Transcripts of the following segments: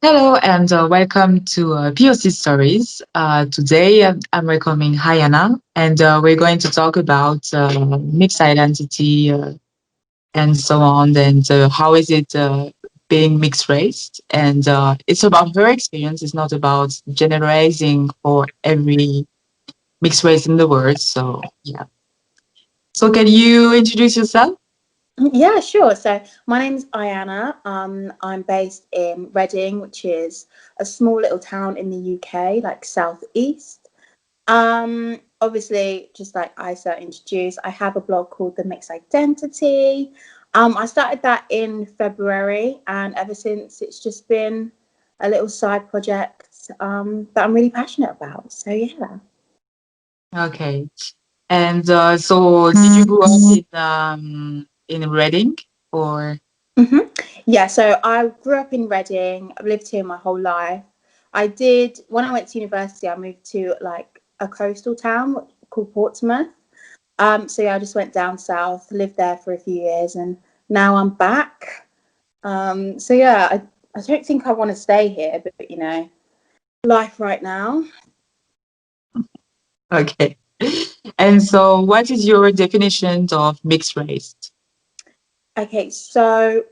Hello and welcome to POC Stories. Today I'm welcoming Hayana and we're going to talk about mixed identity and so on and how is it being mixed race. And it's about her experience. It's not about generalizing for every mixed race in the world. So yeah. So can you introduce yourself? Yeah, sure. So my name's Ayana. I'm based in Reading, which is a small little town in the UK, like southeast. Obviously, just like Isa introduced, I have a blog called The Mixed Identity. I started that in February, and ever since it's just been a little side project that I'm really passionate about. So yeah. Okay. And so did you grow up in Reading or? hmm Yeah, so I grew up in Reading. I've lived here my whole life. I did, when I went to university, I moved to like a coastal town called Portsmouth. So yeah, I just went down south, lived there for a few years, and now I'm back. So yeah, I don't think I want to stay here, but life right now. Okay. And so, what is your definition of mixed race? Okay, so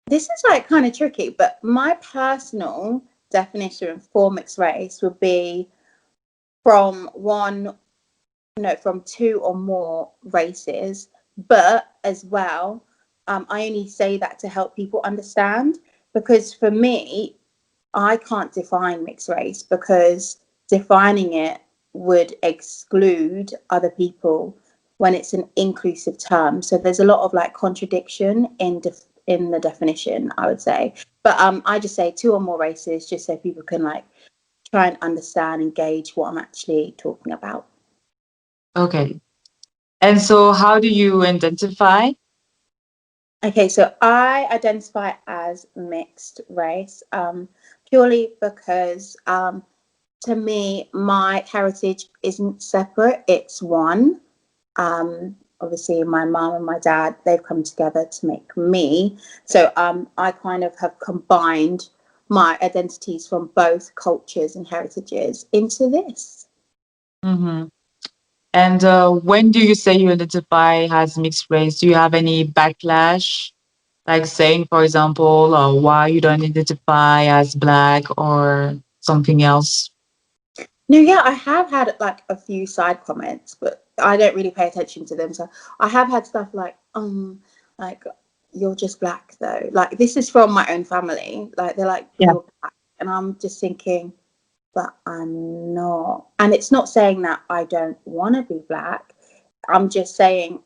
this is like kind of tricky, but my personal definition for mixed race would be from one from two or more races, but as well, I only say that to help people understand because for me, I can't define mixed race because defining it would exclude other people when it's an inclusive term. So there's a lot of like contradiction in the definition, I would say. But I just say two or more races just so people can like try and understand and gauge what I'm actually talking about. Okay. And so, how do you identify? Okay, so I identify as mixed race purely because to me, my heritage isn't separate, it's one. Obviously, my mum and my dad, they've come together to make me. So I kind of have combined my identities from both cultures and heritages into this. Hmm. And when do you say you identify as mixed race? Do you have any backlash, like saying, for example, why you don't identify as black or something else? No, yeah, I have had like a few side comments, but I don't really pay attention to them. So I have had stuff like you're just black though. Like this is from my own family. Like they're like Yeah. you're black, and I'm just thinking, but I'm not. And it's not saying that I don't want to be black. I'm just saying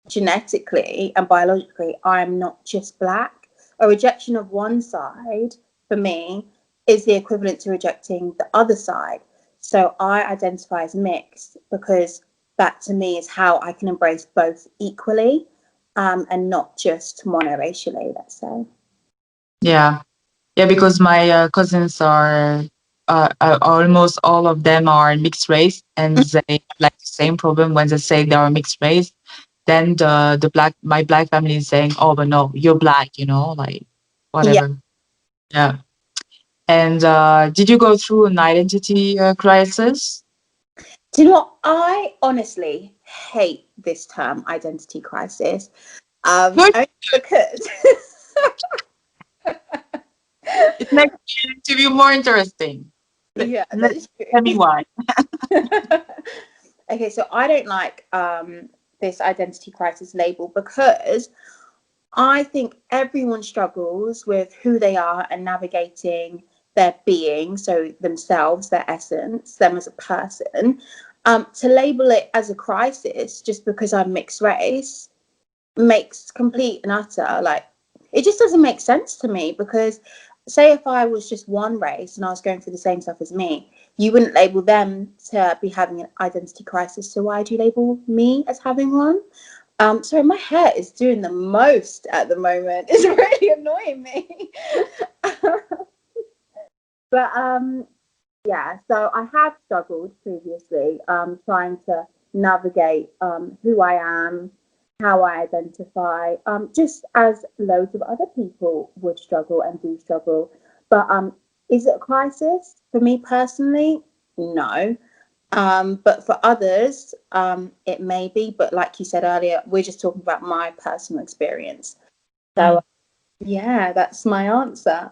genetically and biologically, I'm not just black. A rejection of one side for me is the equivalent to rejecting the other side. So I identify as mixed because that to me is how I can embrace both equally and not just monoracially, let's say. Yeah. Yeah, because my cousins are almost all of them are mixed race, and they have like the same problem when they say they are mixed race. Then the black my black family is saying, "Oh, but no, you're black," like Yeah. whatever. Yeah. And did you go through an identity crisis? Do you know what? I honestly hate this term identity crisis. Good. Only because It makes the interview more interesting. Let, yeah, let, that's tell me true. why. Okay, so I don't like this identity crisis label because I think everyone struggles with who they are and navigating their being, so themselves, their essence, them as a person. To label it as a crisis just because I'm mixed race makes complete and utter like it just doesn't make sense to me because say if I was just one race and I was going through the same stuff as me, you wouldn't label them to be having an identity crisis. So why do you label me as having one? Sorry, my hair is doing the most at the moment. It's really annoying me. but yeah, so I have struggled previously trying to navigate who I am, how I identify, just as loads of other people would struggle and do struggle. But is it a crisis? For me personally, no. But for others, it may be. But like you said earlier, we're just talking about my personal experience. So yeah, that's my answer.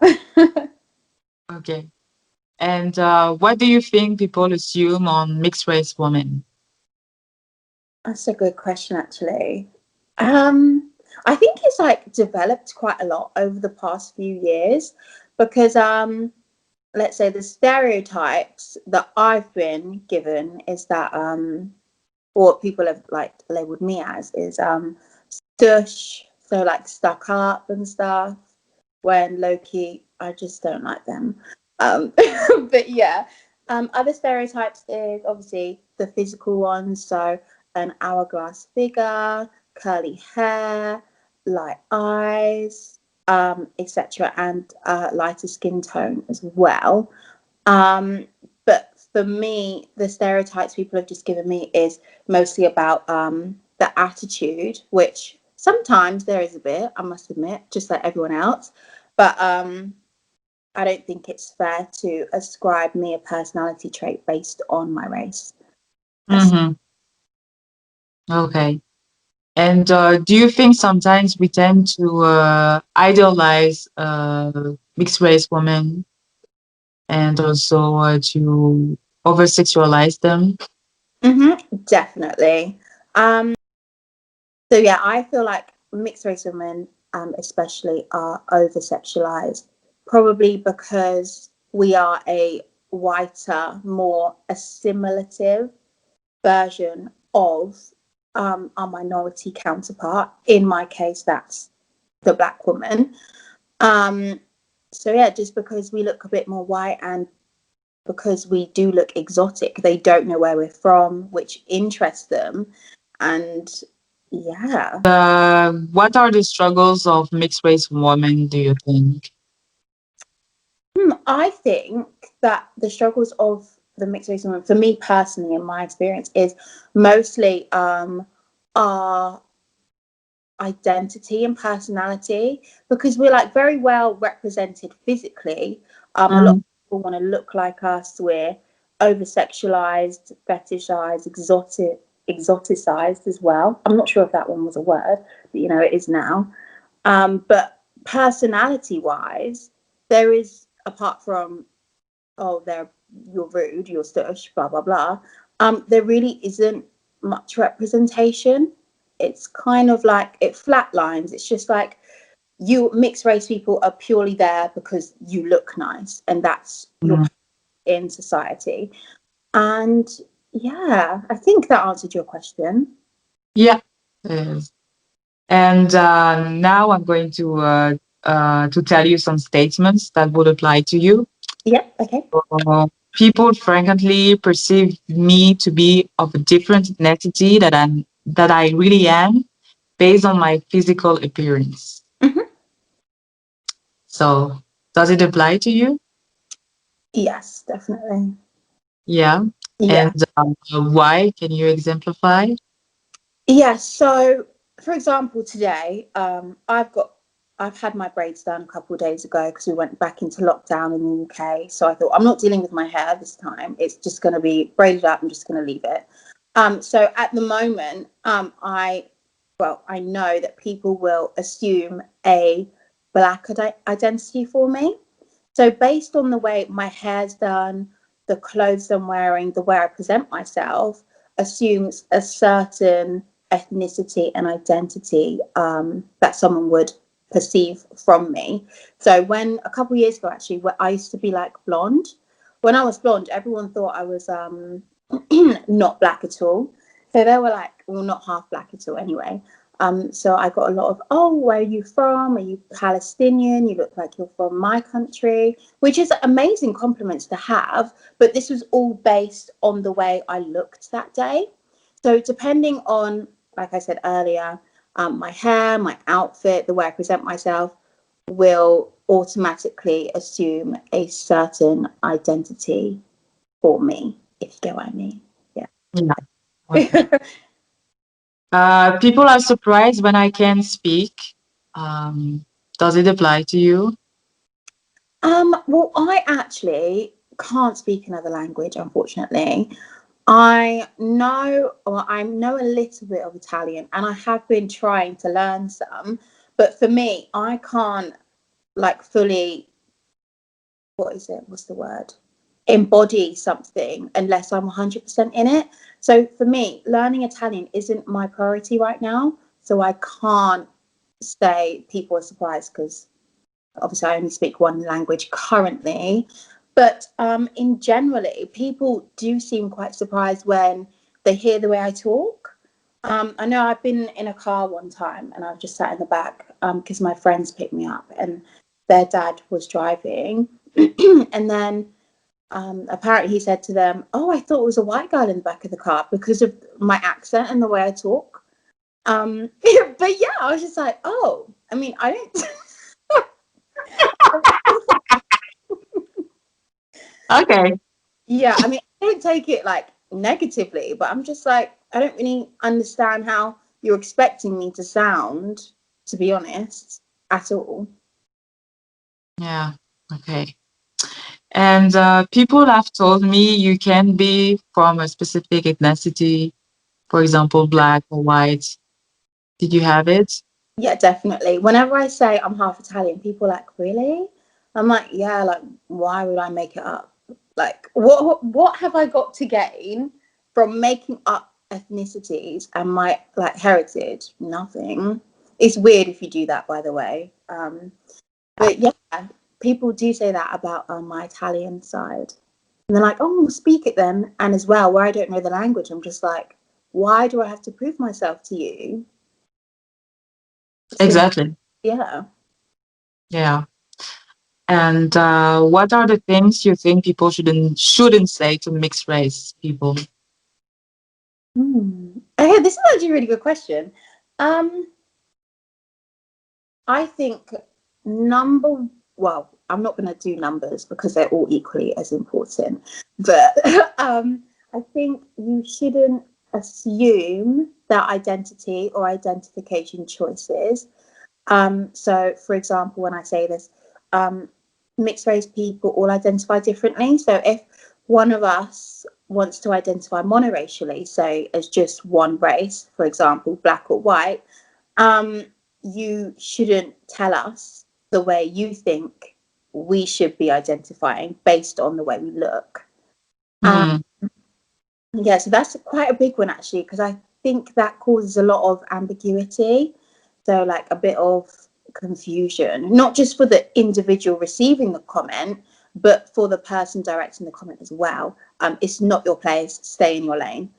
Okay. And what do you think people assume on mixed race women? That's a good question, actually. I think it's like developed quite a lot over the past few years because let's say the stereotypes that I've been given is that or what people have like labeled me as is stush, so like stuck up and stuff. When low key, I just don't like them. But yeah, other stereotypes is obviously the physical ones. So an hourglass figure, curly hair, light eyes, etc., and lighter skin tone as well. But for me, the stereotypes people have just given me is mostly about the attitude, which sometimes there is a bit, I must admit, just like everyone else. But I don't think it's fair to ascribe me a personality trait based on my race. Mm-hmm. Okay. And do you think sometimes we tend to idolize mixed race women and also to over sexualize them? Definitely. So yeah, I feel like mixed race women, especially, are over sexualized, probably because we are a whiter, more assimilative version of our minority counterpart. In my case, that's the black woman. Um, so yeah, just because we look a bit more white and because we do look exotic, they don't know where we're from, which interests them. And yeah. What are the struggles of mixed race women, do you think? I think that the struggles of the mixed race women, for me personally, in my experience, is mostly our identity and personality because we're like very well represented physically. A lot of Mm, people want to look like us. We're over sexualized, fetishized, exoticized as well. I'm not sure if that one was a word, but it is now. But personality wise, there is, apart from, oh, you're rude, you're stush, blah blah blah. There really isn't much representation. It's kind of like it flatlines. It's just like you mixed race people are purely there because you look nice, and that's your mm. in society. And yeah, I think that answered your question. Yeah. Yes. And now I'm going to tell you some statements that would apply to you. Yeah. Okay. People frequently perceive me to be of a different ethnicity that I really am based on my physical appearance. Hmm. So does it apply to you? Yes, definitely. Yeah. Yeah. And why? Can you exemplify? Yeah, so for example, today, I've had my braids done a couple of days ago because we went back into lockdown in the UK. So I thought I'm not dealing with my hair this time. It's just going to be braided up. I'm just going to leave it. So at the moment, I know that people will assume a black identity for me. So based on the way my hair's done, the clothes I'm wearing, the way I present myself, assumes a certain ethnicity and identity that someone would perceive from me. So when a couple of years ago, actually, where I used to be like blonde. When I was blonde, everyone thought I was not black at all. So they were like, well, not half black at all anyway. So I got a lot of, oh, where are you from? Are you Palestinian? You look like you're from my country, which is amazing compliments to have. But this was all based on the way I looked that day. So depending on, like I said earlier, my hair, my outfit, the way I present myself will automatically assume a certain identity for me, if you get what I mean. Yeah. Yeah. Okay. People are surprised when I can speak. Um, does it apply to you? Well, I actually can't speak another language, unfortunately. I know a little bit of Italian, and I have been trying to learn some. But for me, I can't like fully, what is it? What's the word? Embody something unless I'm 100% in it. So for me, learning Italian isn't my priority right now. So I can't say people are surprised because obviously I only speak one language currently. But in generally, people do seem quite surprised when they hear the way I talk. I know I've been in a car one time and I've just sat in the back because my friends picked me up and their dad was driving. And then apparently he said to them, "Oh, I thought it was a white girl in the back of the car because of my accent and the way I talk." But yeah, I was just like, "Oh, I mean, I don't." Okay. Yeah, I mean, I don't take it like negatively, but I'm just like, I don't really understand how you're expecting me to sound, to be honest, at all. Yeah. Okay. And people have told me you can be from a specific ethnicity, for example, black or white. Did you have it? Yeah, definitely. Whenever I say I'm half Italian, people are like, really? I'm like, yeah, like, why would I make it up? Like, what have I got to gain from making up ethnicities and my like heritage? Nothing. It's weird if you do that, by the way. But yeah, people do say that about my Italian side. And they're like, oh, we'll speak it then. And as well, where I don't know the language, I'm just like, why do I have to prove myself to you? So Exactly. yeah. Yeah. And what are the things you think people shouldn't say to mixed race people? Okay, this is actually a really good question. Um, I think number well, I'm not going to do numbers because they're all equally as important, but I think you shouldn't assume that identity or identification choices. So, for example, when I say this, um, mixed race people all identify differently. So, if one of us wants to identify monoracially, so as just one race, for example, black or white, um, you shouldn't tell us the way you think we should be identifying based on the way we look. Um, Hmm. yeah, so that's quite a big one actually, because I think that causes a lot of ambiguity. So, like a bit of confusion, not just for the individual receiving the comment, but for the person directing the comment as well. It's not your place, stay in your lane.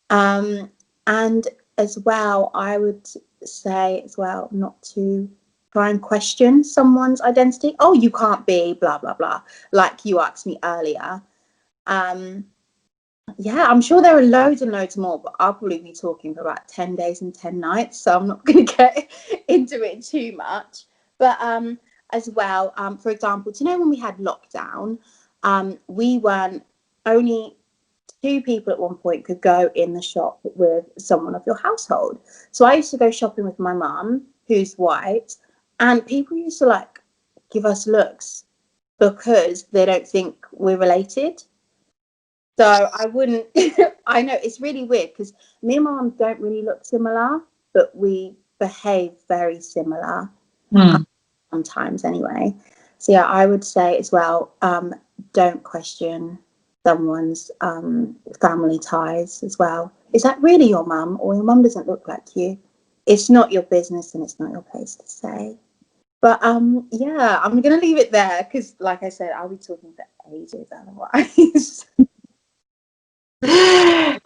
Um, and as well, I would say as well not to try and question someone's identity. Oh, you can't be blah blah blah, like you asked me earlier. Um, yeah, I'm sure there are loads and loads more, but I'll probably be talking for about 10 days and 10 nights, so I'm not going to get into it too much. But as well, for example, do you know when we had lockdown, we weren't only two people at one point could go in the shop with someone of your household. So I used to go shopping with my mum, who's white, and people used to like give us looks because they don't think we're related. So I wouldn't, I know it's really weird because me and my mum don't really look similar, but we behave very similar Hmm. sometimes anyway. So yeah, I would say as well, don't question someone's family ties as well. Is that really your mum or your mum doesn't look like you? It's not your business and it's not your place to say. But yeah, I'm gonna leave it there because like I said, I'll be talking for ages otherwise.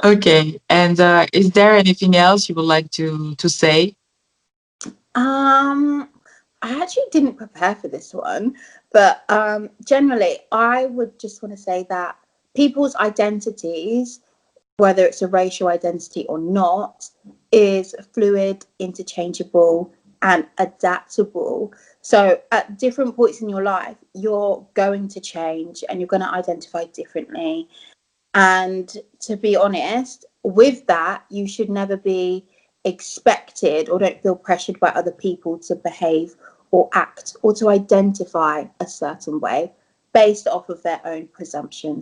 Okay. And is there anything else you would like to say? Um, I actually didn't prepare for this one, but generally, I would just want to say that people's identities, whether it's a racial identity or not, is fluid, interchangeable, and adaptable. So, at different points in your life, you're going to change and you're going to identify differently. And to be honest, with that, you should never be expected or don't feel pressured by other people to behave or act or to identify a certain way based off of their own presumptions